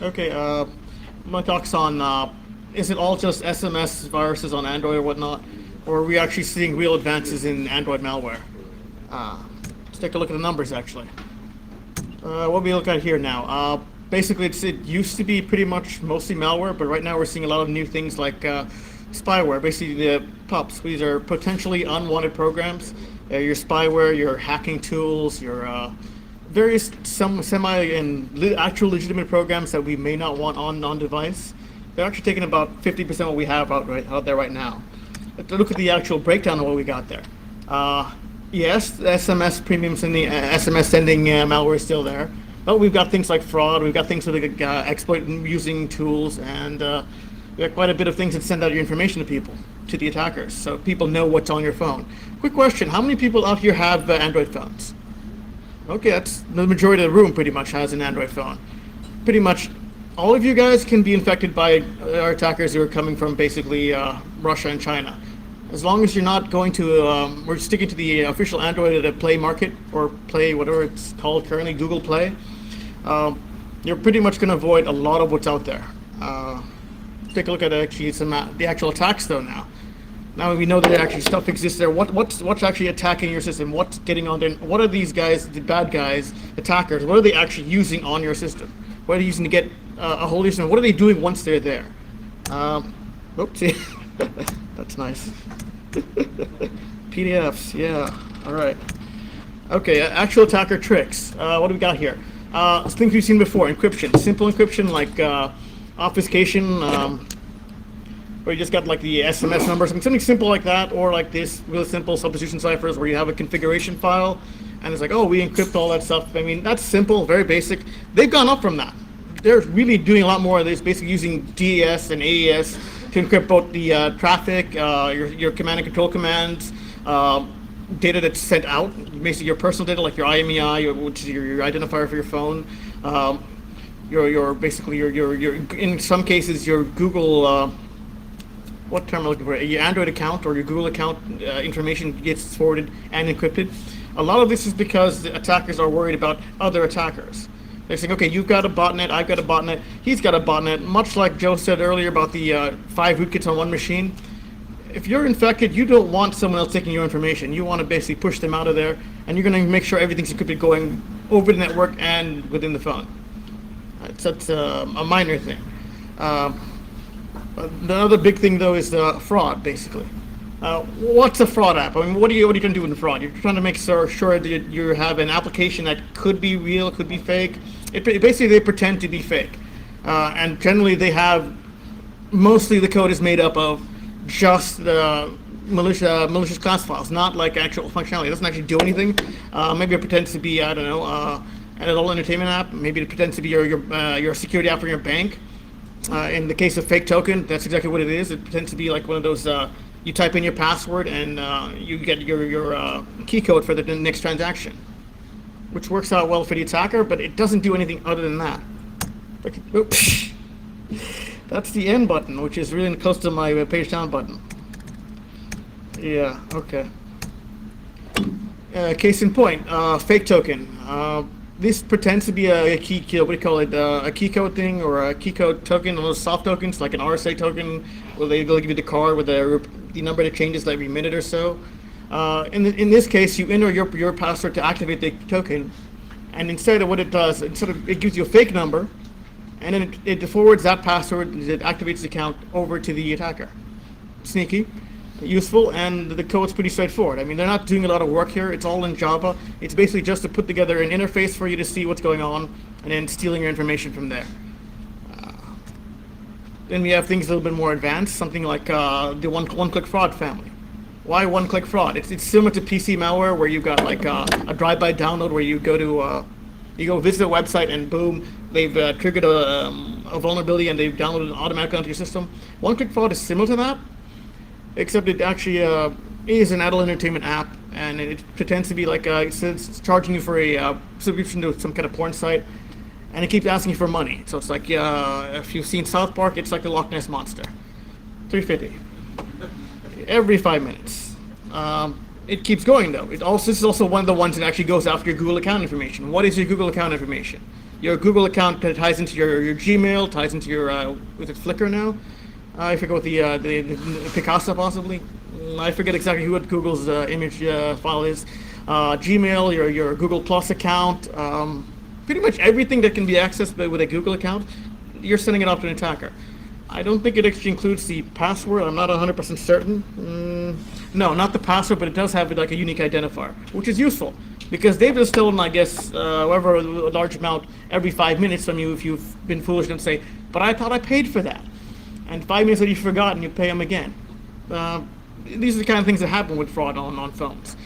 Okay, my talk's on is it all just SMS viruses on Android or whatnot, or are we actually seeing real advances in Android malware? Let's take a look at the numbers actually. What we look at here now. Basically, it used to be pretty much mostly malware, but right now we're seeing a lot of new things like spyware. Basically, the PUPs. These are potentially unwanted programs. Your spyware, your hacking tools, your various some semi and actual legitimate programs that we may not want on device. They're actually taking about 50% what we have out there right now. Let's look at the actual breakdown of what we got there. Yes, the SMS premiums and the SMS sending malware is still there. But we've got things like fraud, we've got things like exploit using tools, and we got quite a bit of things that send out your information to people, to the attackers, so people know what's on your phone. Quick question, how many people out here have Android phones? Okay, that's the majority of the room pretty much has an Android phone. Pretty much all of you guys can be infected by our attackers who are coming from basically Russia and China. As long as you're not going to, we're sticking to the official Android Play market, or Play, whatever it's called currently, Google Play. You're pretty much going to avoid a lot of what's out there. Let's take a look at actually the actual attacks though now. Now we know that actually stuff exists there. What's actually attacking your system? What's getting on there? What are these guys, the bad guys, attackers? What are they actually using on your system? What are they using to get a hold of your system? What are they doing once they're there? Oopsie. That's nice. PDFs, yeah. All right. Okay, actual attacker tricks. What do we got here? Things we've seen before. Encryption. Simple encryption like obfuscation, where you just got like the SMS number, something simple like that, or like this really simple substitution ciphers where you have a configuration file and it's like, oh, we encrypt all that stuff. I mean, that's simple, very basic. They've gone up from that. They're really doing a lot more of this, basically using DES and AES to encrypt both the traffic, your command and control commands, data that's sent out, basically your personal data like your IMEI, which is your identifier for your phone, your basically your in some cases your Google what term am I looking for? Your Android account or your Google account information gets forwarded and encrypted. A lot of this is because the attackers are worried about other attackers. They're saying, okay, you've got a botnet, I've got a botnet, he's got a botnet. Much like Joe said earlier about the 5 rootkits on one machine. If you're infected, you don't want someone else taking your information. You want to basically push them out of there, and you're going to make sure everything's encrypted going over the network and within the phone. That's a minor thing. The other big thing, though, is the fraud, basically. What's a fraud app? I mean, what are you trying to do in fraud? You're trying to make sure that you have an application that could be real, could be fake. Basically, they pretend to be fake. And generally, they have, mostly the code is made up of just the malicious class files, not like actual functionality. It doesn't actually do anything. Maybe it pretends to be, I don't know, an adult entertainment app. Maybe it pretends to be your security app for your bank. In the case of fake token, that's exactly what it is. It pretends to be like one of those, you type in your password and you get your key code for the next transaction, which works out well for the attacker, but it doesn't do anything other than that. Oops. That's the end button, which is really close to my page down button. Yeah, okay. Case in point, fake token. This pretends to be a key, what do you call it, a key code thing or a key code token, one of those soft tokens, like an RSA token, where they'll give you the card with the number that changes every minute or so. In this case, you enter your password to activate the token, and instead of what it does, it gives you a fake number, and then it forwards that password, it activates the account over to the attacker. Sneaky, useful, and the code's pretty straightforward. I mean, they're not doing a lot of work here. It's all in Java. It's basically just to put together an interface for you to see what's going on, and then stealing your information from there. Then we have things a little bit more advanced, something like the one-click fraud family. Why one-click fraud? It's similar to PC malware, where you've got like a drive-by download where you go visit a website and boom, they've triggered a vulnerability and they've downloaded it automatically onto your system. One-click fraud is similar to that, except it actually is an adult entertainment app, and it pretends to be like it's charging you for a subscription to some kind of porn site, and it keeps asking you for money. So it's like, if you've seen South Park, it's like the Loch Ness Monster. $3.50 every 5 minutes. It keeps going though. This is also one of the ones that actually goes after your Google account information. What is your Google account information? Your Google account ties into your Gmail, ties into your is it Flickr now? I forget what the Picasa possibly. I forget exactly what Google's image file is. Gmail, your Google Plus account, pretty much everything that can be accessed with a Google account, you're sending it off to an attacker. I don't think it actually includes the password. I'm not 100% certain. No, not the password, but it does have like a unique identifier, which is useful because they've just stolen, I guess, however a large amount every 5 minutes from you if you've been foolish enough to say, but I thought I paid for that. And 5 minutes later you forgot and you pay them again. These are the kind of things that happen with fraud on phones.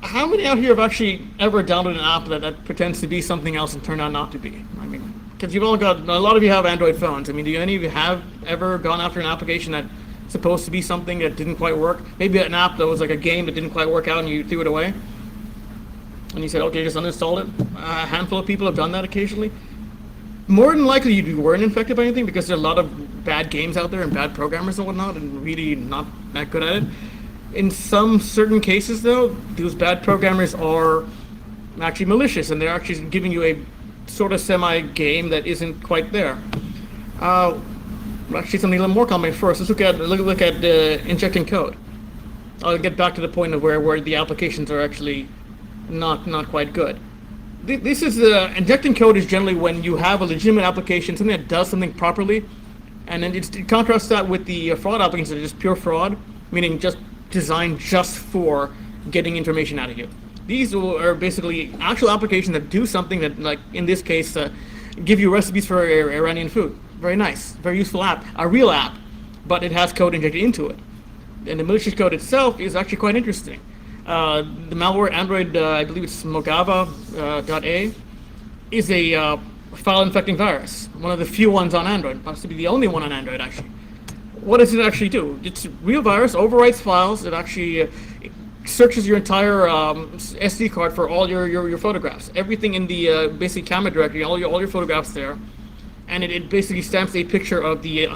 How many out here have actually ever downloaded an app that pretends to be something else and turned out not to be? I mean, because you've all got, a lot of you have Android phones. I mean, do any of you have ever gone after an application that's supposed to be something that didn't quite work? Maybe an app that was like a game that didn't quite work out and you threw it away? And you said, okay, just uninstall it? A handful of people have done that occasionally. More than likely you weren't infected by anything because there are a lot of bad games out there and bad programmers and whatnot and really not that good at it. In some certain cases though, those bad programmers are actually malicious and they're actually giving you a sort of semi-game that isn't quite there. Actually something a little more common first. Let's look at injecting code. I'll get back to the point of where the applications are actually not quite good. This is injecting code is generally when you have a legitimate application, something that does something properly, and then it contrasts that with the fraud applications that are just pure fraud, meaning just designed just for getting information out of you. These are basically actual applications that do something that, like in this case, give you recipes for Iranian food. Very nice, very useful app, a real app, but it has code injected into it. And the malicious code itself is actually quite interesting. The malware Android, I believe it's Mogava.a, is a file infecting virus. One of the few ones on Android, possibly the only one on Android actually. What does it actually do? It's a real virus, overwrites files. It actually searches your entire SD card for all your photographs. Everything in the basic camera directory, all your photographs there. And it basically stamps a picture of the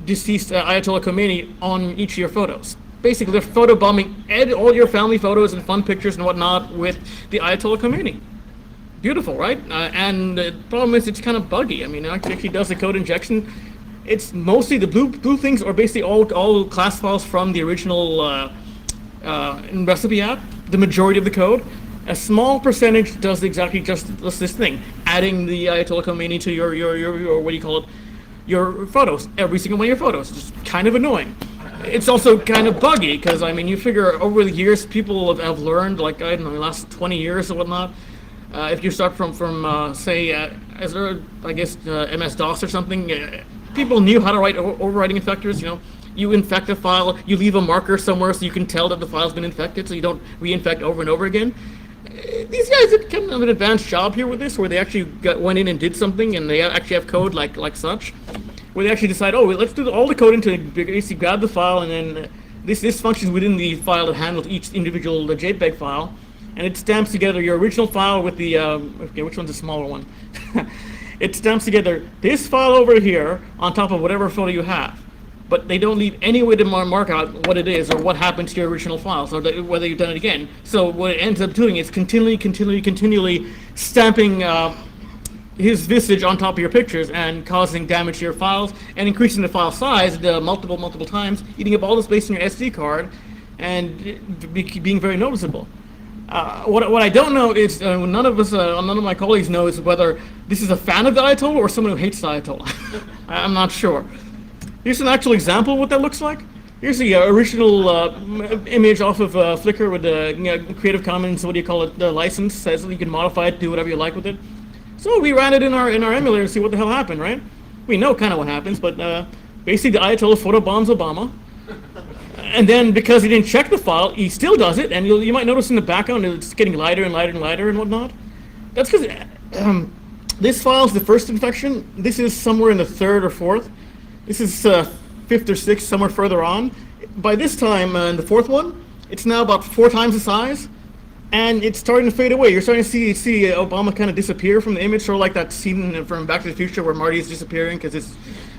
deceased Ayatollah Khomeini on each of your photos. Basically, they're photobombing all your family photos and fun pictures and whatnot with the Ayatollah Khomeini. Beautiful, right? And the problem is it's kind of buggy. I mean, it actually does the code injection. It's mostly the blue things are basically all class files from the original recipe app. The majority of the code. A small percentage does exactly just this thing, adding the Ayatollah Khomeini to your what do you call it? Your photos. Every single one of your photos. It's just kind of annoying. It's also kind of buggy because I mean you figure over the years people have learned, like I don't know, the last 20 years or whatnot. If you start from say as I guess MS DOS or something, people knew how to write overwriting infectors. You know, you infect a file, you leave a marker somewhere so you can tell that the file's been infected, so you don't reinfect over and over again. These guys did kind of an advanced job here with this, where they actually went in and did something, and they actually have code like such. Where they actually decide, oh, let's do all the code into basically grab the file, and then this functions within the file that handles each individual JPEG file, and it stamps together your original file with the okay, which one's the smaller one? It stamps together this file over here on top of whatever photo you have, but they don't leave any way to mark out what it is or what happened to your original files or whether you've done it again. So what it ends up doing is continually stamping his visage on top of your pictures and causing damage to your files and increasing the file size multiple times, eating up all the space in your SD card and being very noticeable. What I don't know is none of my colleagues know is whether this is a fan of the Ayatollah or someone who hates the Ayatollah. I'm not sure. Here's an actual example of what that looks like. Here's the original image off of Flickr with the Creative Commons, what do you call it, the license, says that you can modify it, do whatever you like with it. So we ran it in our emulator to see what the hell happened, right? We know kind of what happens, but basically the Ayatollah photobombs Obama. And then because he didn't check the file, he still does it, and you might notice in the background it's getting lighter and lighter and lighter and whatnot. That's because this file is the first infection. This is somewhere in the third or fourth. This is fifth or sixth, somewhere further on. By this time, in the fourth one, it's now about 4 times the size, and it's starting to fade away. You're starting to see Obama kind of disappear from the image, sort of like that scene from Back to the Future where Marty is disappearing because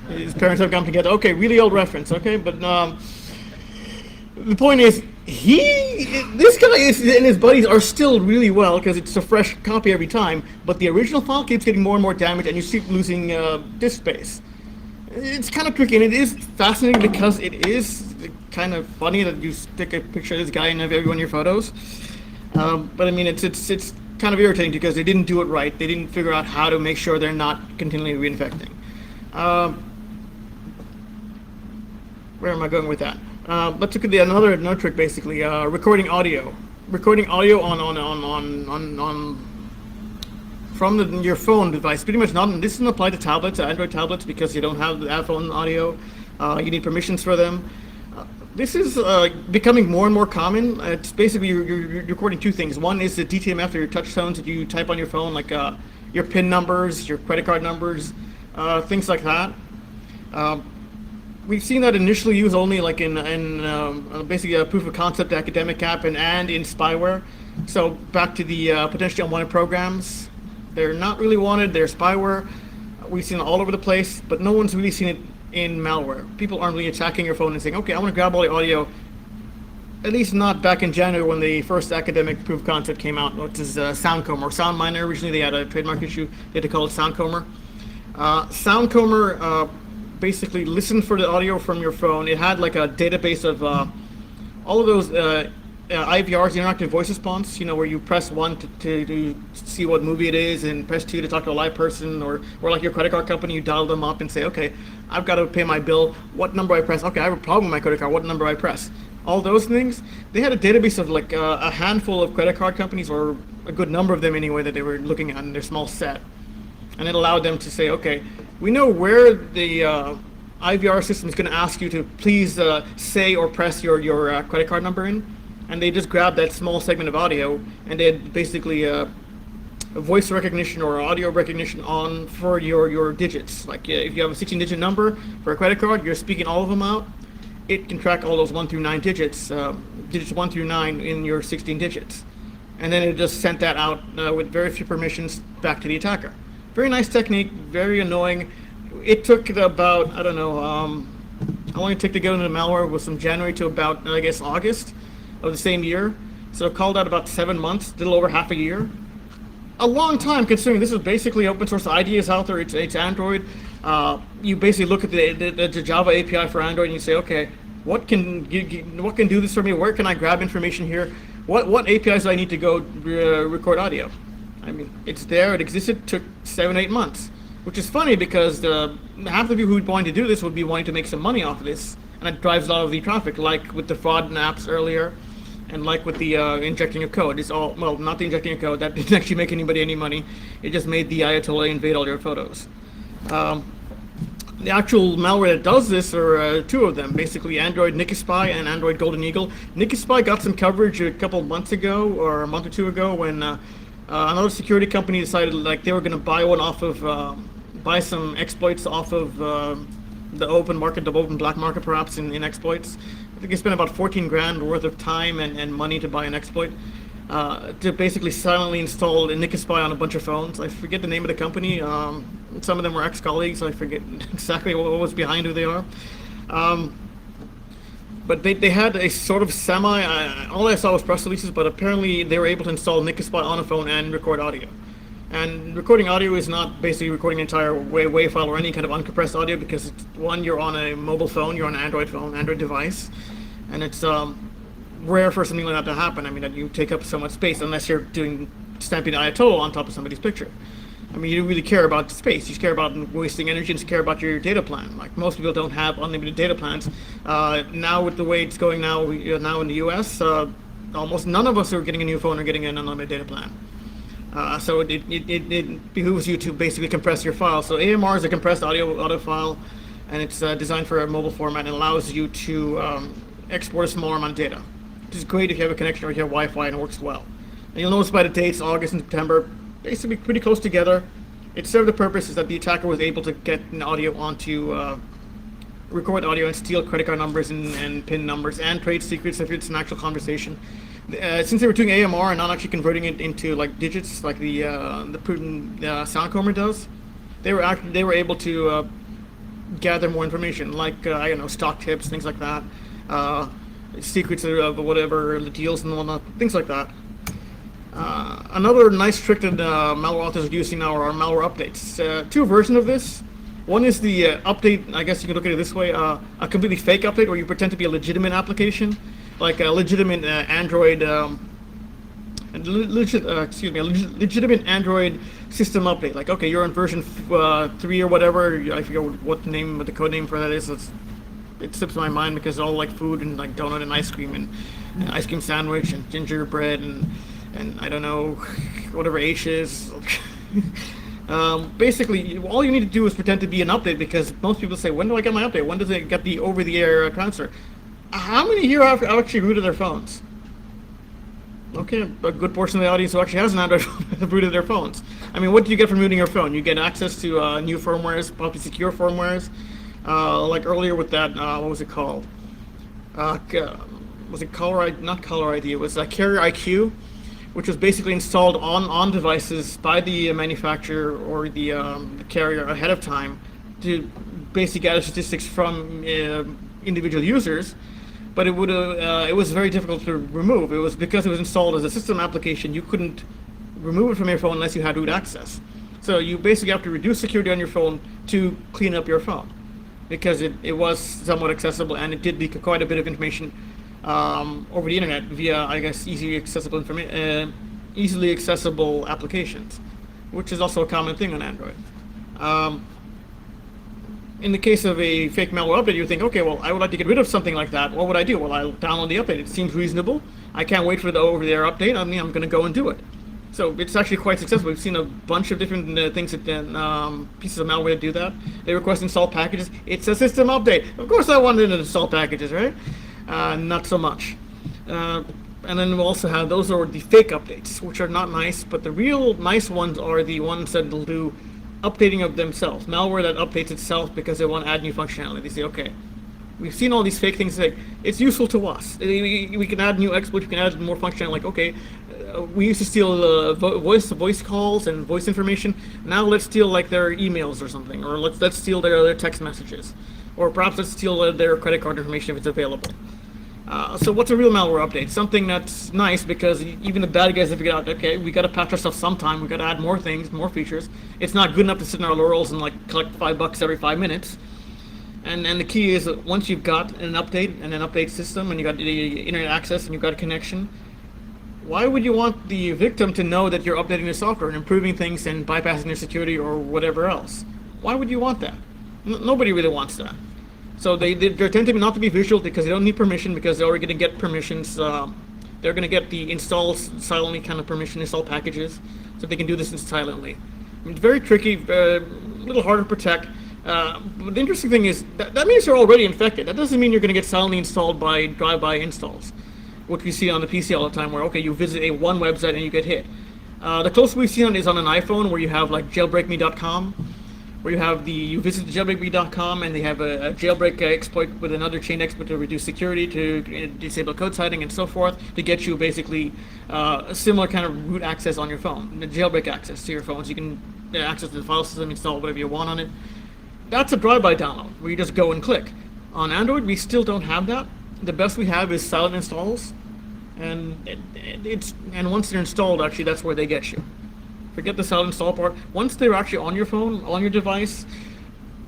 his parents have come together. Okay, really old reference, okay? But the point is, This guy and his buddies are still really well because it's a fresh copy every time. But the original file keeps getting more and more damage, and you keep losing disk space. It's kind of tricky, and it is fascinating because it is kind of funny that you stick a picture of this guy in every one of your photos. But I mean, it's kind of irritating because they didn't do it right. They didn't figure out how to make sure they're not continually reinfecting. Where am I going with that? Let's look at another trick. Basically, recording audio on from your phone device. Pretty much not. This doesn't apply to tablets, Android tablets, because you don't have the iPhone audio. You need permissions for them. This is becoming more and more common. It's basically you're recording two things. One is the DTMF or your touch tones that you type on your phone, like your PIN numbers, your credit card numbers, things like that. We've seen that initially used only like in basically a proof of concept academic app and in spyware. So back to the potentially unwanted programs. They're not really wanted. They're spyware. We've seen it all over the place, but no one's really seen it in malware. People aren't really attacking your phone and saying, okay, I want to grab all the audio. At least not back in January when the first academic proof of concept came out, which is Soundcomber or Soundminer. Originally they had a trademark issue. They had to call it Soundcomber. Soundcomber basically listened for the audio from your phone. It had like a database of all of those IVRs, interactive voice response, where you press 1 to see what movie it is, and press 2 to talk to a live person, or like your credit card company, you dial them up and say, okay, I've got to pay my bill, what number I press, okay, I have a problem with my credit card, what number I press. All those things, they had a database of like a handful of credit card companies, or a good number of them anyway, that they were looking at in their small set. And it allowed them to say, okay, we know where the IVR system is going to ask you to please say or press your credit card number in. And they just grabbed that small segment of audio, and they had basically a voice recognition or audio recognition on for your digits. Like if you have a 16-digit number for a credit card, you're speaking all of them out. It can track all those 1 through 9 digits, digits 1 through 9 in your 16 digits. And then it just sent that out with very few permissions back to the attacker. Very nice technique, very annoying. It took about, I don't know, how long it took to get into the malware was from January to about, I guess, August of the same year. So it called out about 7 months, a little over half a year. A long time considering this is basically open source ideas out there. It's Android. You basically look at the Java API for Android and you say, okay, what can do this for me? Where can I grab information here? What APIs do I need to go record audio? I mean, it's there, it existed, it took 7-8 months. Which is funny because half the people who would want to do this would be wanting to make some money off of this. And it drives a lot of the traffic, like with the fraud apps earlier, and like with the injecting of code. It's all, well, not the injecting of code, that didn't actually make anybody any money. It just made the Ayatollah invade all your photos. The actual malware that does this are two of them, basically Android Nikispy and Android Golden Eagle. Nikispy got some coverage a couple months ago, or a month or two ago, when another security company decided like they were going to buy one off of, buy some exploits off of the open market, the open black market perhaps in exploits. I think they spent about 14 grand worth of time and money to buy an exploit to basically silently install Nikispy on a bunch of phones. I forget the name of the company. Some of them were ex-colleagues, so I forget exactly what was behind who they are. But they had a sort of all I saw was press releases, but apparently they were able to install Nikispy on a phone and record audio. And recording audio is not basically recording an entire WAV file or any kind of uncompressed audio, because it's, one, you're on a mobile phone, you're on an Android phone, Android device, and it's rare for something like that to happen. I mean, that you take up so much space, unless you're stamping the Ayatollah on top of somebody's picture. I mean, you don't really care about space. You care about wasting energy, and you care about your data plan. Like, most people don't have unlimited data plans. Now, with the way it's going now in the US, almost none of us who are getting a new phone are getting an unlimited data plan. So it behooves you to basically compress your file. So AMR is a compressed audio file, and it's designed for a mobile format, and allows you to export a smaller amount of data, which is great if you have a connection or you have Wi-Fi and it works well. And you'll notice by the dates, August and September, basically pretty close together. It served the purpose is that the attacker was able to get an audio onto, record audio and steal credit card numbers and PIN numbers and trade secrets if it's an actual conversation. Since they were doing AMR and not actually converting it into like digits like the prudent Soundcomber does, they were able to gather more information, like I don't know, stock tips, things like that. secrets of whatever the deals and whatnot, things like that. Another nice trick that malware authors are using now are malware updates. Two versions of this. One is the update, I guess you can look at it this way, a completely fake update where you pretend to be a legitimate application, like a legitimate Android, legitimate Android system update. Like, okay, you're on version 3 or whatever, I forget what the code name for that is. It slips my mind because it's all like food and like donut and ice cream and ice cream sandwich and gingerbread and I don't know, whatever H is. Basically, all you need to do is pretend to be an update because most people say, when do I get my update? When does it get the over-the-air transfer? How many here have actually rooted their phones? Okay, a good portion of the audience who actually has an Android phone have rooted their phones. I mean, what do you get from rooting your phone? You get access to new firmwares, probably secure firmwares. Like earlier with that, what was it called? Was it not Caller ID, it was Carrier IQ, which was basically installed on devices by the manufacturer or the carrier ahead of time to basically gather statistics from individual users. But it was very difficult to remove. It was because it was installed as a system application. You couldn't remove it from your phone unless you had root access. So you basically have to reduce security on your phone to clean up your phone, because it was somewhat accessible and it did leak quite a bit of information over the internet via, I guess, easily accessible applications, which is also a common thing on Android. In the case of a fake malware update, you think, okay, well, I would like to get rid of something like that. What would I do? Well, I'll download the update. It seems reasonable. I can't wait for the over-the-air update. I mean, I'm going to go and do it. So it's actually quite successful. We've seen a bunch of different things that pieces of malware that do that. They request install packages. It's a system update. Of course, I wanted to install packages, right? Not so much. And then we also have those are the fake updates, which are not nice. But the real nice ones are the ones that will do updating of themselves. Malware that updates itself because they want to add new functionality. They say, okay, we've seen all these fake things. Like, it's useful to us. We can add new exploits. We can add more functionality. Like, okay, we used to steal voice calls and voice information. Now let's steal like their emails or something, or let's steal their text messages, or perhaps let's steal their credit card information if it's available. So what's a real malware update? Something that's nice because even the bad guys have figured out, okay, we got to patch ourselves sometime. We got to add more things, more features. It's not good enough to sit in our laurels and like collect $5 every 5 minutes. And the key is that once you've got an update and an update system and you got the internet access and you've got a connection, why would you want the victim to know that you're updating the software and improving things and bypassing their security or whatever else? Why would you want that? Nobody really wants that. So they tend to not to be visual because they don't need permission, because they're already going to get permissions. They're going to get the install silently kind of permission, install packages, so they can do this silently. I mean, it's very tricky, a little harder to protect. But the interesting thing is that means you're already infected. That doesn't mean you're going to get silently installed by drive-by installs, which we see on the PC all the time, where, okay, you visit one website and you get hit. The closest we've seen is on an iPhone, where you have like jailbreakme.com, where you visit jailbreakme.com and they have a jailbreak exploit with another chain exploit to reduce security, to disable code citing and so forth, to get you basically a similar kind of root access on your phone, the jailbreak access to your phone, so you can access the file system, install whatever you want on it. That's a drive-by download, where you just go and click. On Android, we still don't have that. The best we have is silent installs, and once they're installed, actually, that's where they get you. Forget the silent install part. Once they're actually on your phone, on your device,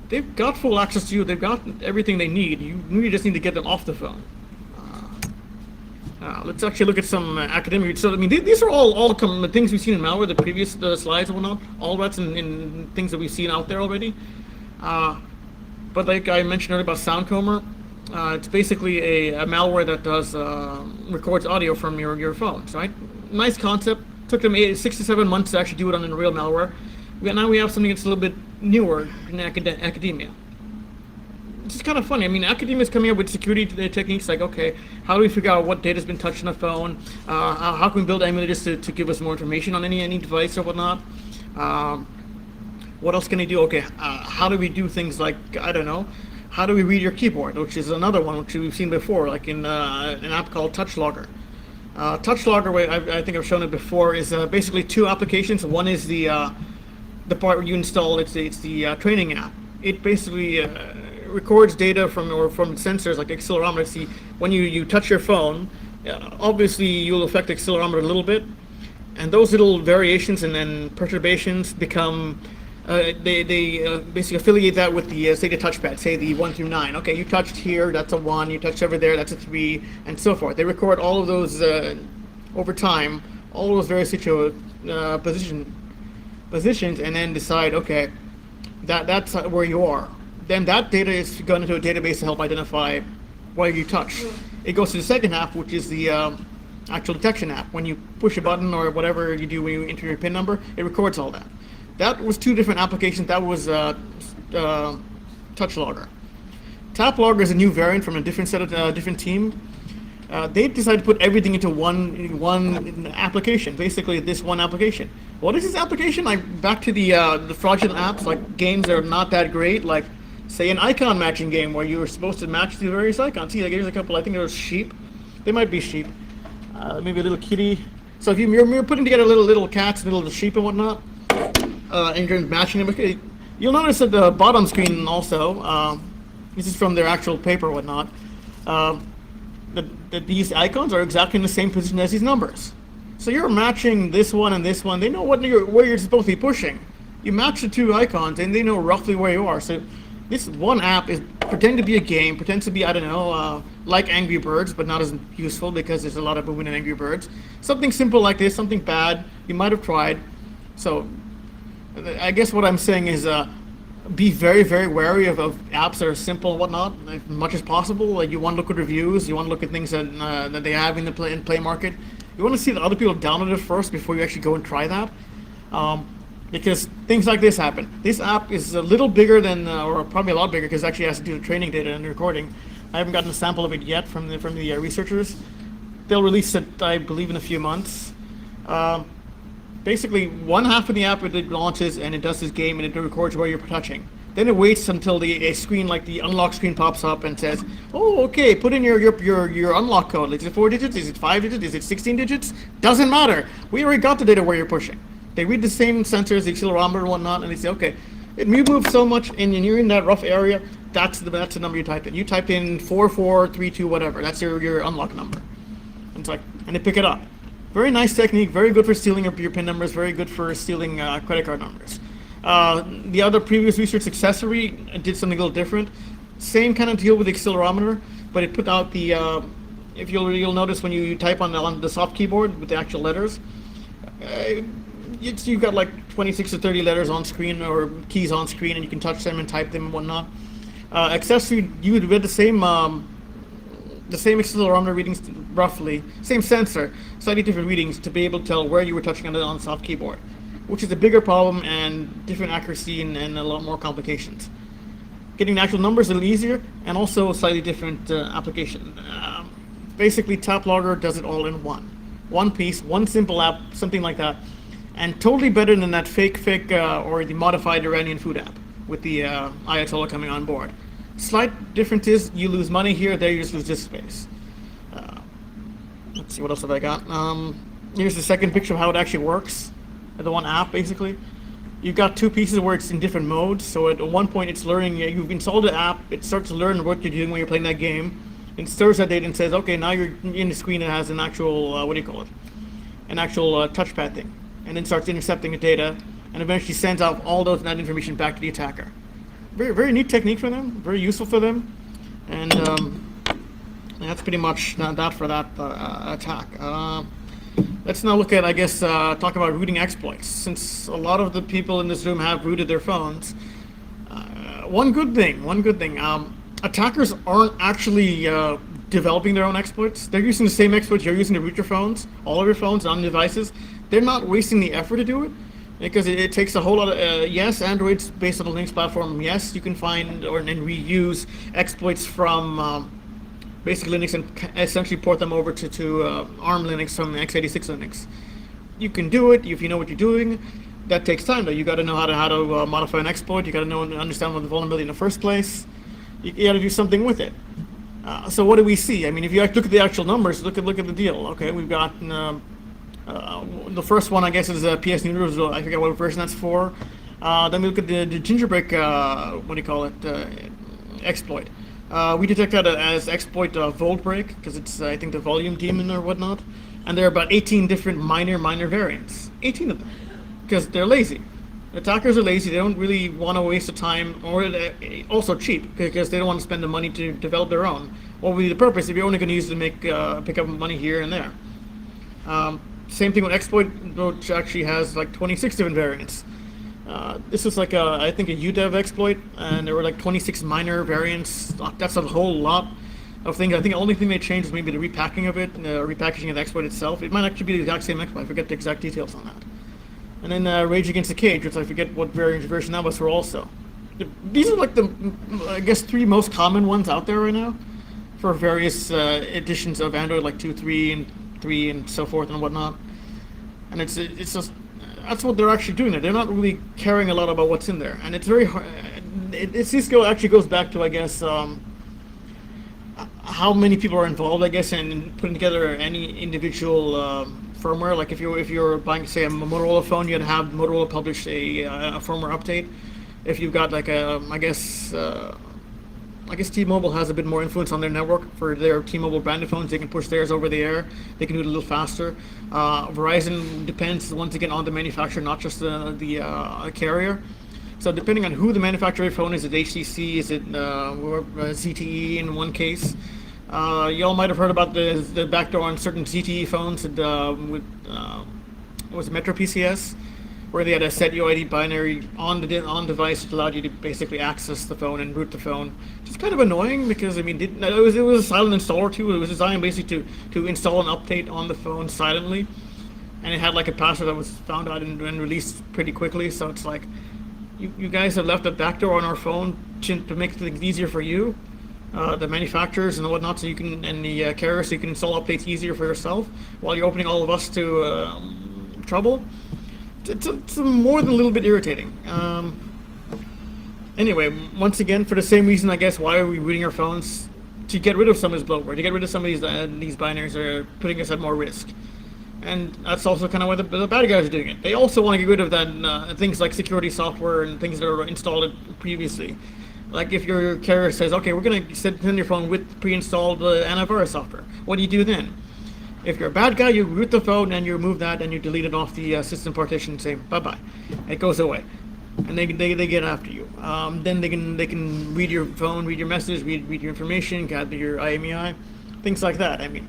they've got full access to you. They've got everything they need. You really just need to get them off the phone. Let's actually look at some academic. So, I mean, these are all the things we've seen in malware, the previous slides and whatnot, all that's in things that we've seen out there already. But like I mentioned earlier about Soundcomber, it's basically a malware that does records audio from your phones, right? Nice concept. Took them 6 to 7 months to actually do it on a real malware. Now we have something that's a little bit newer in academia. It's kind of funny. I mean, academia is coming up with security techniques like, okay, how do we figure out what data has been touched on a phone? How can we build emulators to give us more information on any device or whatnot? What else can they do? Okay, how do we do things like, I don't know, how do we read your keyboard, which is another one which we've seen before, like in an app called TouchLogger. TouchLogger, I think I've shown it before, is basically two applications. One is the part where you install, it's the training app. It basically records data from sensors like accelerometer. See, when you touch your phone, obviously you'll affect the accelerometer a little bit, and those little variations and then perturbations become they basically affiliate that with the say the touchpad, say the 1 through 9. Okay, you touched here, that's a 1. You touched over there, that's a 3, and so forth. They record all of those over time, all of those various positions, and then decide, okay, that's where you are. Then that data is gone into a database to help identify where you touch. It goes to the second app, which is the actual detection app. When you push a button or whatever you do when you enter your PIN number, it records all that. That was two different applications. That was Touch Logger. Tap Logger is a new variant from a different set of different team. They decided to put everything into one application. Basically, this one application. What is this application? Back to the fraudulent apps, like games that are not that great, like say an icon matching game where you were supposed to match the various icons. See, like here's a couple. I think there's sheep. They might be sheep. Maybe a little kitty. So if you're putting together little cats and little sheep and whatnot, and you're matching them, you'll notice at the bottom screen also. This is from their actual paper or whatnot. That these icons are exactly in the same position as these numbers. So you're matching this one and this one. They know where you're supposed to be pushing. You match the two icons and they know roughly where you are. So this one app is pretending to be a game, pretends to be, I don't know, like Angry Birds, but not as useful because there's a lot of movement in Angry Birds. Something simple like this, something bad, you might have tried. So I guess what I'm saying is be very, very wary of apps that are simple and whatnot, as much as possible. Like you want to look at reviews, you want to look at things that they have in the play market. You want to see that other people download it first before you actually go and try that, because things like this happen. This app is a little bigger than, or probably a lot bigger, because it actually has to do the training data and the recording. I haven't gotten a sample of it yet from the researchers. They'll release it, I believe, in a few months. Basically, one half of the app it launches and it does this game and it records where you're touching. Then it waits until a screen like the unlock screen pops up and says, "Oh, okay, put in your unlock code. Is it 4 digits? Is it 5 digits? Is it 16 digits? Doesn't matter. We already got the data where you're pushing." They read the same sensors, the accelerometer and whatnot, and they say, "Okay, you move so much and you're in that rough area. That's the number you type in. You type in 4432 whatever. That's your unlock number." And it's like, and they pick it up. Very nice technique, very good for stealing your PIN numbers, very good for stealing credit card numbers. The other previous research accessory did something a little different. Same kind of deal with the accelerometer, but it put out the, if you'll notice when you type on the soft keyboard with the actual letters, you've got like 26 or 30 letters on screen or keys on screen, and you can touch them and type them and whatnot. Accessory, you would read the same accelerometer readings, roughly, same sensor, slightly different readings to be able to tell where you were touching on the soft keyboard, which is a bigger problem and different accuracy and a lot more complications. Getting the actual numbers a little easier and also a slightly different application. Basically, Tap Logger does it all in one piece, one simple app, something like that, and totally better than that fake or the modified Iranian food app with the Ayatollah coming on board. Slight difference is you lose money here, there you just lose disk space. Let's see, what else have I got? Here's the second picture of how it actually works. The one app, basically. You've got two pieces where it's in different modes. So at one point it's learning, you've installed the app, it starts to learn what you're doing when you're playing that game. It stores that data and says, okay, now you're in the screen that has an actual, an actual touchpad thing. And then starts intercepting the data and eventually sends out all that information back to the attacker. Very, very neat technique for them, very useful for them. And that's pretty much that for that attack. Let's now look at, I guess, talk about rooting exploits. Since a lot of the people in this room have rooted their phones, one good thing, attackers aren't actually developing their own exploits. They're using the same exploits you're using to root your phones, all of your phones on devices. They're not wasting the effort to do it because it takes a whole lot of, yes, Android's based on the Linux platform. Yes, you can find and reuse exploits from basic Linux and essentially port them over to ARM Linux from x86 Linux. You can do it if you know what you're doing. That takes time though. You got to know how to modify an exploit. You got to know and understand what the vulnerability in the first place. You got to do something with it. So what do we see? I mean, if you look at the actual numbers, look at the deal. Okay, we've got the first one, I guess, is PS Neuters. I forget what version that's for. Then we look at the Gingerbreak. exploit. We detect that as exploit volt break because it's I think the volume daemon or whatnot, and there are about 18 different minor variants. 18 of them, because they're lazy. Attackers are lazy. They don't really want to waste the time, or also cheap because they don't want to spend the money to develop their own. What would be the purpose if you're only going to use it to make pick up money here and there? Same thing with exploit, which actually has like 26 different variants. This was like I think a UDEV exploit, and there were like 26 minor variants. That's a whole lot of things. I think the only thing they changed was maybe the repacking of it, repackaging of the exploit itself. It might actually be the exact same exploit. I forget the exact details on that. And then Rage Against the Cage, which I forget what version that was for also. These are like the, I guess, 3 most common ones out there right now for various editions of Android, like 2, 3, and 3, and so forth and whatnot. And it's just, that's what they're actually doing there. They're not really caring a lot about what's in there. And it's very hard. This actually goes back to, I guess, how many people are involved, I guess, in putting together any individual firmware. Like if you're buying, say, a Motorola phone, you'd have Motorola publish a firmware update. If you've got like I guess T-Mobile has a bit more influence on their network for their T-Mobile branded phones. They can push theirs over the air. They can do it a little faster. Verizon depends once again on the manufacturer, not just the carrier. So depending on who the manufacturer of your phone is, it HTC, is it ZTE in one case. Y'all might have heard about the backdoor on certain ZTE phones with was it Metro PCS, where they had a set UID binary on device that allowed you to basically access the phone and root the phone. It's kind of annoying because it was a silent installer too. It was designed basically to install an update on the phone silently, and it had like a password that was found out and released pretty quickly. So it's like, you guys have left a backdoor on our phone to make things easier for you, the manufacturers and whatnot, so you can, and the carriers, so you can install updates easier for yourself while you're opening all of us to trouble. It's more than a little bit irritating. Anyway, once again, for the same reason, I guess, why are we rooting our phones? To get rid of some of this bloatware, to get rid of some of these binaries are putting us at more risk. And that's also kind of why the bad guys are doing it. They also want to get rid of that things like security software and things that are installed previously. Like if your carrier says, okay, we're going to send your phone with pre-installed antivirus software. What do you do then? If you're a bad guy, you root the phone and you remove that and you delete it off the system partition and say bye-bye. It goes away. And they get after you. Then they can read your phone, read your message, read your information, gather your IMEI, things like that. I mean,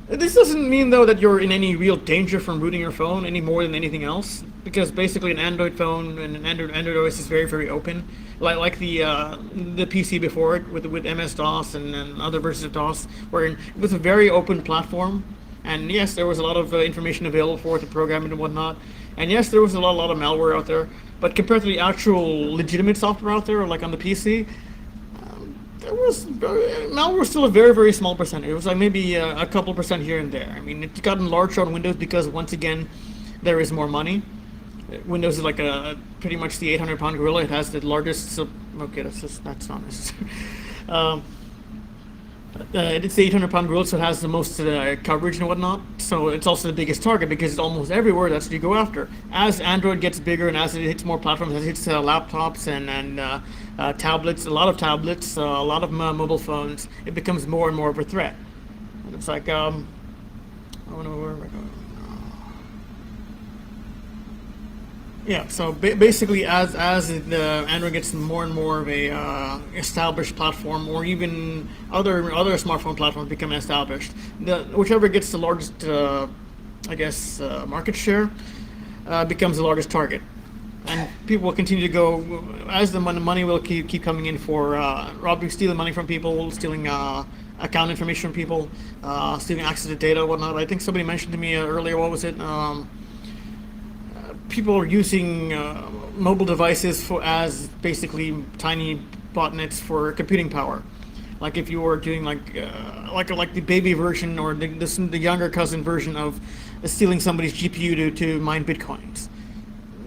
this doesn't mean though that you're in any real danger from rooting your phone any more than anything else, because basically an Android phone and an Android OS is very, very open, like the PC before it with MS-DOS and other versions of DOS, where it was a very open platform. And yes, there was a lot of information available for it to program it and whatnot. And yes, there was a lot of malware out there. But compared to the actual legitimate software out there, like on the PC, malware was still a very, very small percentage. It was like maybe a couple percent here and there. I mean, it's gotten larger on Windows because, once again, there is more money. Windows is like pretty much the 800-pound gorilla. It has the largest. Okay, that's not necessary. It's the 800-pound gorilla, so it has the most coverage and whatnot. So it's also the biggest target because it's almost everywhere. That's what you go after. As Android gets bigger and as it hits more platforms, as it hits laptops and tablets, a lot of tablets, a lot of mobile phones, it becomes more and more of a threat. And it's like, I don't know where we're going. Yeah, so basically, as Android gets more and more of a established platform, or even other smartphone platforms become established, whichever gets the largest, market share, becomes the largest target, and people will continue to go as the money will keep coming in for stealing money from people, stealing account information from people, stealing access to data, whatnot. I think somebody mentioned to me earlier. What was it? People are using mobile devices as basically tiny botnets for computing power. Like if you were doing like the baby version or the younger cousin version of stealing somebody's GPU to mine bitcoins.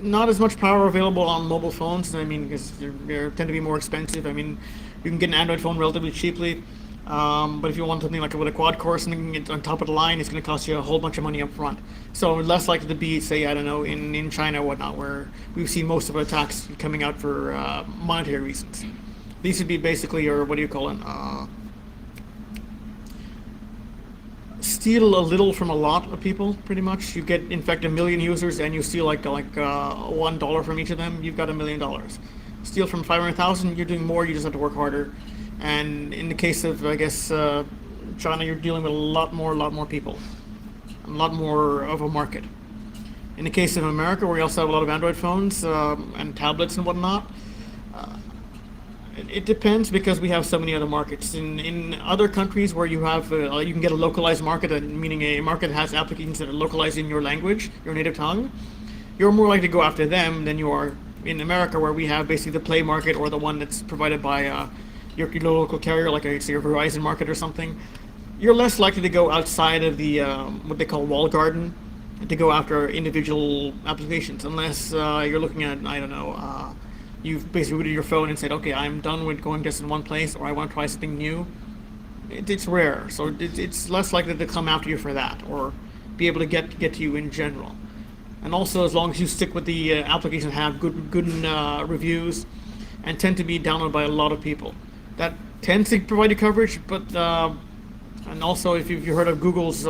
Not as much power available on mobile phones. I mean, because they tend to be more expensive. I mean, you can get an Android phone relatively cheaply. But if you want something like with a quad core, something on top of the line, it's going to cost you a whole bunch of money up front. So less likely to be, say, I don't know, in China or whatnot, where we've seen most of the attacks coming out for monetary reasons. These would be basically your, what do you call it? Steal a little from a lot of people, pretty much. You get infect a million users and you steal like $1 from each of them. You've got $1,000,000. Steal from 500,000, you're doing more. You just have to work harder. And in the case of, I guess, China, you're dealing with a lot more people, a lot more of a market. In the case of America, where we also have a lot of Android phones and tablets and whatnot, it depends because we have so many other markets. In other countries where you have you can get a localized market, meaning a market that has applications that are localized in your language, your native tongue, you're more likely to go after them than you are in America, where we have basically the Play market or the one that's provided by your local carrier, like say your Verizon market or something. You're less likely to go outside of the what they call wall garden to go after individual applications, unless you're looking at, I don't know, you've basically booted your phone and said, okay, I'm done with going just in one place, or I want to try something new. It's rare, so it's less likely to come after you for that, or be able to get to you in general. And also, as long as you stick with the applications that have good reviews and tend to be downloaded by a lot of people, that tends to provide you coverage. But and also, if you've heard of Google's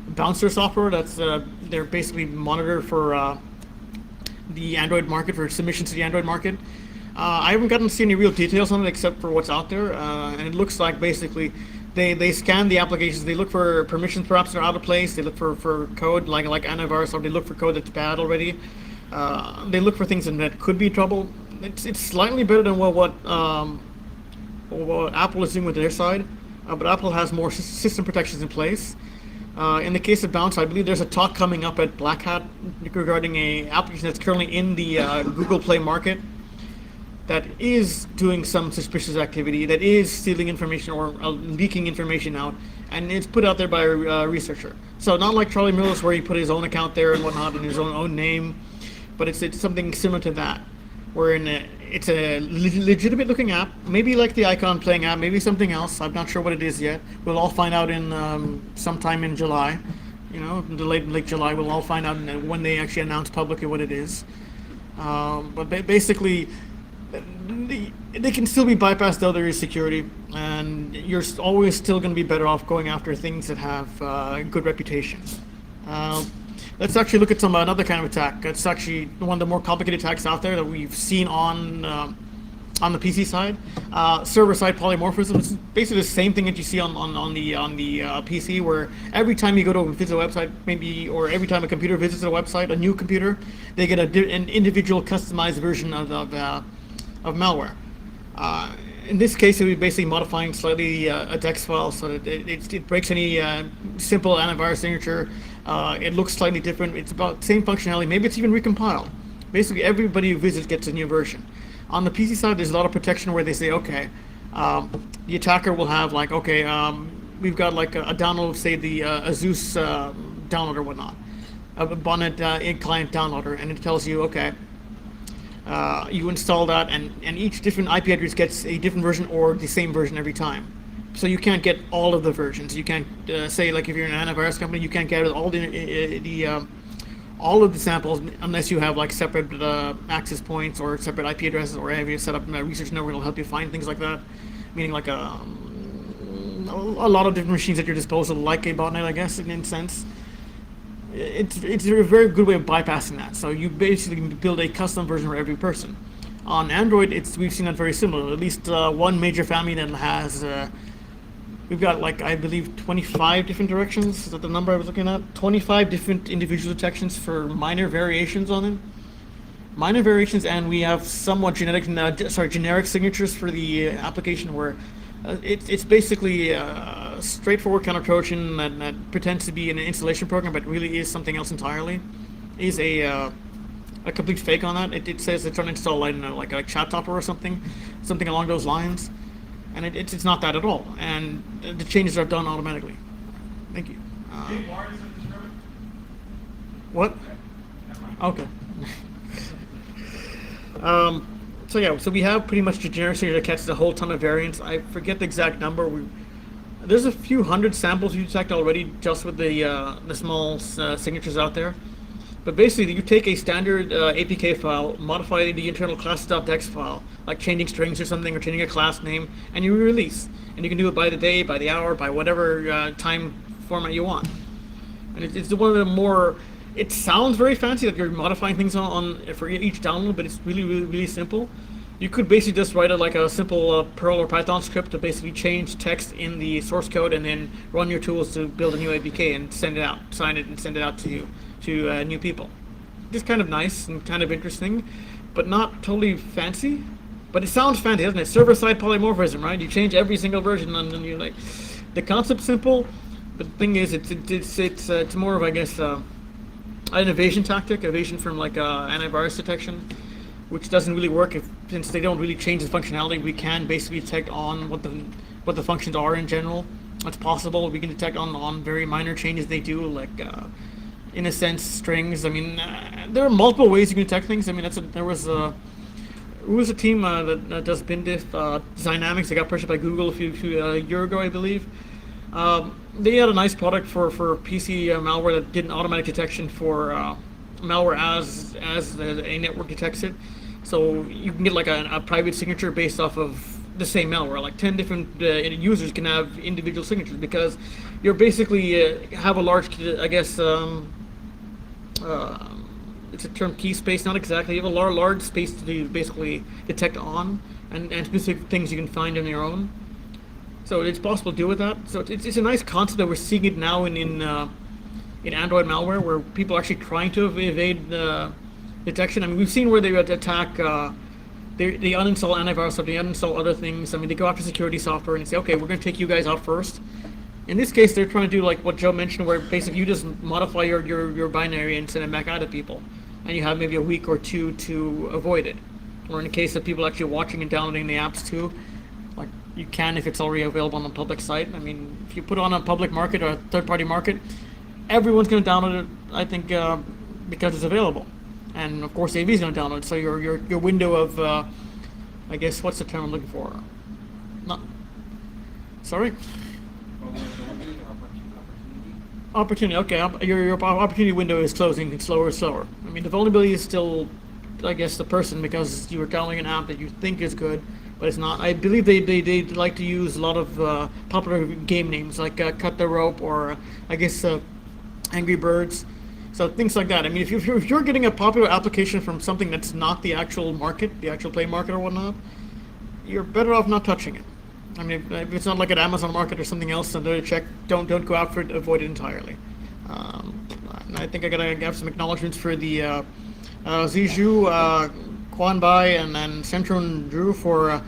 Bouncer software, that's they're basically monitor for the Android market, for submissions to the Android market. I haven't gotten to see any real details on it except for what's out there, and it looks like basically they scan the applications, they look for permissions perhaps that are out of place, they look for code like antivirus, or they look for code that's bad already. They look for things that could be trouble. It's slightly better than what Apple is doing with their side, but Apple has more system protections in place. In the case of Bounce, I believe there's a talk coming up at Black Hat regarding a application that's currently in the Google Play market that is doing some suspicious activity, that is stealing information or leaking information out, and it's put out there by a researcher. So not like Charlie Mills, where he put his own account there and whatnot and his own name, but it's something similar to that, where it's a legitimate looking app, maybe like the Icon Playing app, maybe something else. I'm not sure what it is yet. We'll all find out in sometime in July. You know, the late July, we'll all find out when they actually announce publicly what it is. But basically, they can still be bypassed, though there is security, and you're always still going to be better off going after things that have good reputations. Let's actually look at another kind of attack. It's actually one of the more complicated attacks out there that we've seen on the PC side. Server-side polymorphism is basically the same thing that you see on the PC, where every time you go to visit a website, maybe, or every time a computer visits a website, a new computer, they get an individual customized version of malware. In this case, it would be basically modifying slightly a text file so that it breaks any simple antivirus signature. It looks slightly different. It's about the same functionality. Maybe it's even recompiled. Basically, everybody who visits gets a new version. On the PC side, there's a lot of protection where they say, okay, the attacker will have like, okay, we've got like a download, say the Asus downloader or whatnot, a bonnet client downloader, and it tells you, okay, you install that, and each different IP address gets a different version or the same version every time. So you can't get all of the versions. You can't say, like, if you're an antivirus company, you can't get all of the samples unless you have like separate access points or separate IP addresses, or have you set up a research network that'll help you find things like that. Meaning like a lot of different machines at your disposal, like a botnet, I guess, in a sense. It's a very good way of bypassing that. So you basically build a custom version for every person. On Android, we've seen that very similar. At least one major family that has, we've got like, I believe 25 different directions. Is that the number I was looking at? 25 different individual detections for minor variations on it. Minor variations, and we have somewhat generic signatures for the application, where it's basically a straightforward kind of Trojan that pretends to be an installation program, but really is something else entirely. Is a complete fake on that. It says it's trying to install like a chat topper or something along those lines, and it's not that at all. And the changes are done automatically. Thank you. What? Okay. So yeah, so we have pretty much the generic signature that catches a whole ton of variants. I forget the exact number. There's a few hundred samples we detect already just with the small signatures out there. But basically, you take a standard APK file, modify it in the internal class.dex file, like changing strings or something, or changing a class name, and you release. And you can do it by the day, by the hour, by whatever time format you want. And it's one of the more. It sounds very fancy that you're modifying things for each download, but it's really, really, really simple. You could basically just write a simple Perl or Python script to basically change text in the source code, and then run your tools to build a new APK and send it out, sign it, and send it out to new people. It's kind of nice and kind of interesting, but not totally fancy. But it sounds fancy, doesn't it? Server-side polymorphism, right? You change every single version, and then you're like, the concept's simple, but the thing is, it's more of, I guess, an evasion tactic, evasion from like antivirus detection, which doesn't really work since they don't really change the functionality. We can basically detect on what the functions are in general. That's possible. We can detect on very minor changes they do, like in a sense strings. I mean, there are multiple ways you can detect things. I mean, there was a team that does BinDiff, Dynamics. They got purchased by Google a year ago, I believe. They had a nice product for PC malware that did an automatic detection for malware as a network detects it. So you can get like a private signature based off of the same malware. Like 10 different users can have individual signatures, because you're basically have a large, I guess, it's a term, key space, not exactly. You have a large space to basically detect on, and specific things you can find on your own. So it's possible to do with that. So it's a nice concept that we're seeing it now in Android malware, where people are actually trying to evade detection. I mean, we've seen where they attack, they uninstall antivirus, they uninstall other things. I mean, they go after security software and say, okay, we're going to take you guys out first. In this case, they're trying to do like what Joe mentioned, where basically you just modify your binary and send it back out to people, and you have maybe a week or two to avoid it. Or in the case of people actually watching and downloading the apps too, like you can if it's already available on the public site. I mean, if you put it on a public market or a third-party market, everyone's going to download it, I think, because it's available. And of course, AV is going to download it. So your window of, I guess, what's the term I'm looking for? Not, sorry? Opportunity. Okay, your opportunity window is closing slower and slower. I mean, the vulnerability is still, I guess, the person, because you were downloading an app that you think is good, but it's not. I believe they like to use a lot of popular game names like Cut the Rope, or I guess Angry Birds. So things like that. I mean, if you're getting a popular application from something that's not the actual market, the actual play market or whatnot, you're better off not touching it. I mean, if it's not like an Amazon market or something else, then don't go out for it, avoid it entirely. And I think I gotta have some acknowledgments for the Ziju, Quanbai, and then Centron Drew for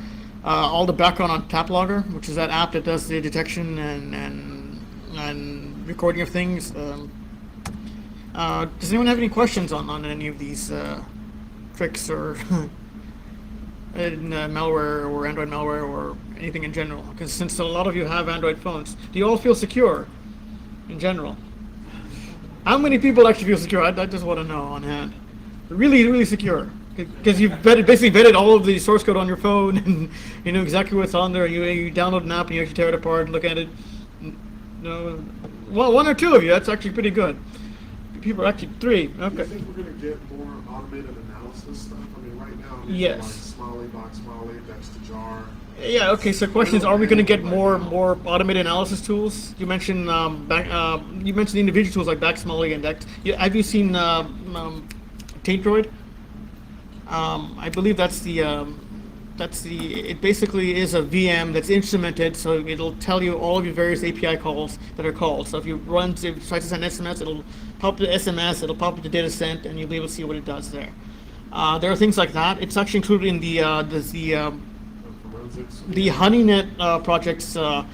all the background on TapLogger, which is that app that does the detection and recording of things. Does anyone have any questions on any of these tricks or in malware or Android malware or anything in general? Because since a lot of you have Android phones, do you all feel secure in general? How many people actually feel secure? I just want to know on hand. Really, really secure. Because you've basically vetted all of the source code on your phone, and you know exactly what's on there. You download an app and you actually tear it apart and look at it. No, well, one or two of you, that's actually pretty good. People are actually three. Okay. Do you think we're going to get more automated analysis stuff? I mean, right now, yes. Like Smiley, Box Smiley, Dex to Jar. Yeah. Okay. So, the question is, are we going to get more automated analysis tools? You mentioned you mentioned individual tools like Backsmolly and Dex. Have you seen Taintdroid? I believe that's the it basically is a VM that's instrumented, so it'll tell you all of your various API calls that are called. So if you try to send SMS, it'll pop the SMS, it'll pop up the data sent, and you'll be able to see what it does there. There are things like that. It's actually included in the HoneyNet project's of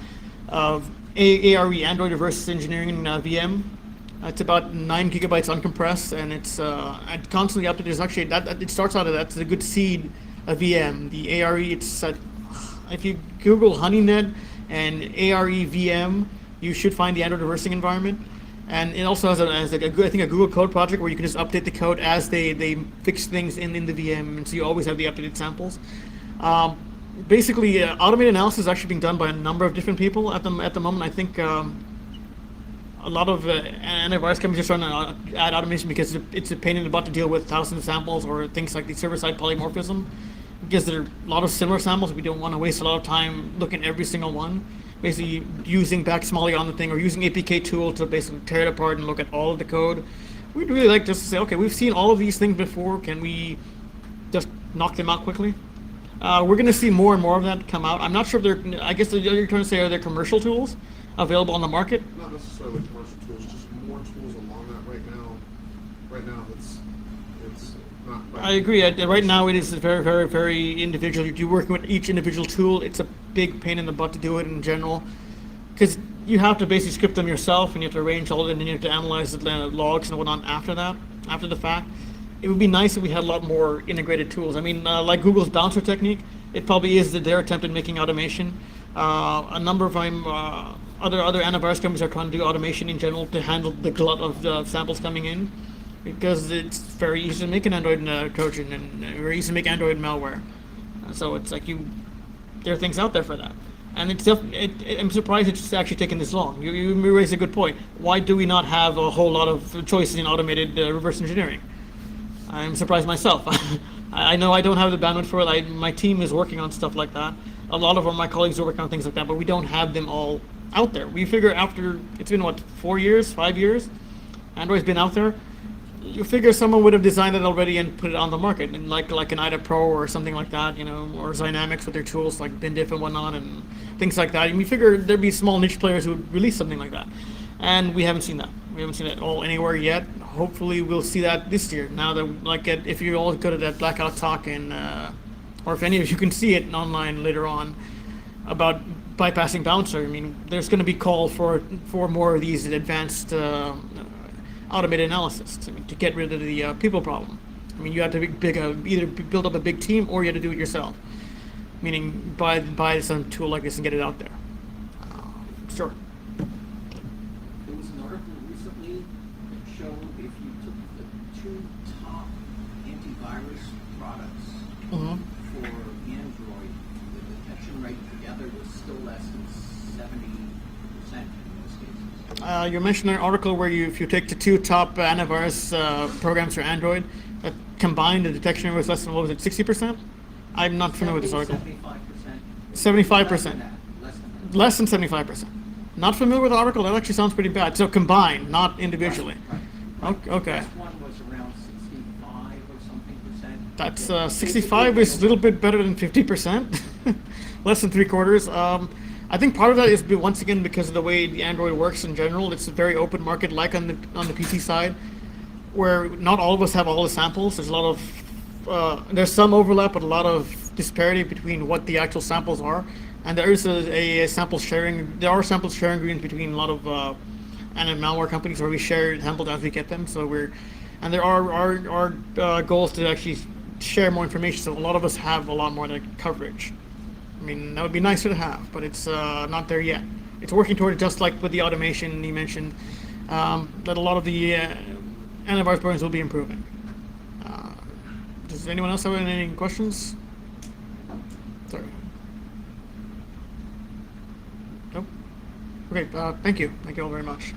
ARE, Android Reverse Engineering VM. It's about 9 gigabytes uncompressed, and it's constantly updated. There's actually it starts out of that's a good seed. A VM, the ARE. It's if you Google HoneyNet and ARE VM, you should find the Android reversing environment, and it also has a Google Code project where you can just update the code as they fix things in the VM, and so you always have the updated samples. Basically, automated analysis is actually being done by a number of different people at the moment. I think a lot of antivirus companies are trying to add automation because it's a pain in the butt to deal with thousands of samples or things like the server-side polymorphism. Because there are a lot of similar samples, we don't want to waste a lot of time looking at every single one. Basically, using backsmolly on the thing or using APK tool to basically tear it apart and look at all of the code. We'd really like just to say, okay, we've seen all of these things before. Can we just knock them out quickly? We're going to see more and more of that come out. I'm not sure if they're, I guess you're trying to say, are there commercial tools available on the market? Not necessarily commercial tools, just more tools along that right now. Right now, it's not. I agree. Right now, it is very, very, very individual. You're working with each individual tool. It's a big pain in the butt to do it in general, because you have to basically script them yourself, and you have to arrange all of it, and then you have to analyze the logs and whatnot after that, after the fact. It would be nice if we had a lot more integrated tools. I mean, like Google's bouncer technique, it probably is their attempt at making automation. A number of them, other antivirus companies are trying to do automation in general to handle the glut of samples coming in, because it's very easy to make an Android Trojan and very easy to make Android malware. So it's like there are things out there for that. And I'm surprised it's actually taken this long. You raise a good point. Why do we not have a whole lot of choices in automated reverse engineering? I'm surprised myself. I know I don't have the bandwidth for it. My team is working on stuff like that. A lot of my colleagues are working on things like that, but we don't have them all out there. We figure after, it's been what, 4 years, 5 years? Android's been out there. You figure someone would have designed it already and put it on the market, and like an IDA Pro or something like that, or Dynamics with their tools like BinDiff and whatnot and things like that. And we figure there'd be small niche players who would release something like that. And we haven't seen that. We haven't seen it all anywhere yet. Hopefully we'll see that this year. Now that, if you all go to that Blackout talk or if any of you can see it online later on about bypassing bouncer, I mean, there's going to be call for more of these advanced automated analysis to get rid of the people problem. I mean, you have to either build up a big team or you have to do it yourself. Meaning buy some tool like this and get it out there. Sure. There was an article recently that showed if you took the two top antivirus products for Android, the detection rate together was still less than 70% in most cases. You mentioned an article where if you take the two top antivirus programs for Android, that combined the detection rate was less than, what was it, 60%? I'm not familiar with this article. 75%. Less than 75%. Not familiar with the article? That actually sounds pretty bad. So combined, not individually. Right. Okay. The one was around 65 or something percent. That's 65 is a little bit better than 50%. Less than 3/4. I think part of that is once again because of the way the Android works in general. It's a very open market, like on the PC side, where not all of us have all the samples. There's a lot of there's some overlap, but a lot of disparity between what the actual samples are. And there is a sample sharing. There are sample sharing agreements between a lot of malware companies where we share samples as we get them. So there are goals to actually share more information. So a lot of us have a lot more coverage. I mean, that would be nicer to have, but it's not there yet. It's working toward it, just like with the automation you mentioned, that a lot of the antivirus programs will be improving. Does anyone else have any questions? Sorry. Nope. Okay, thank you. Thank you all very much.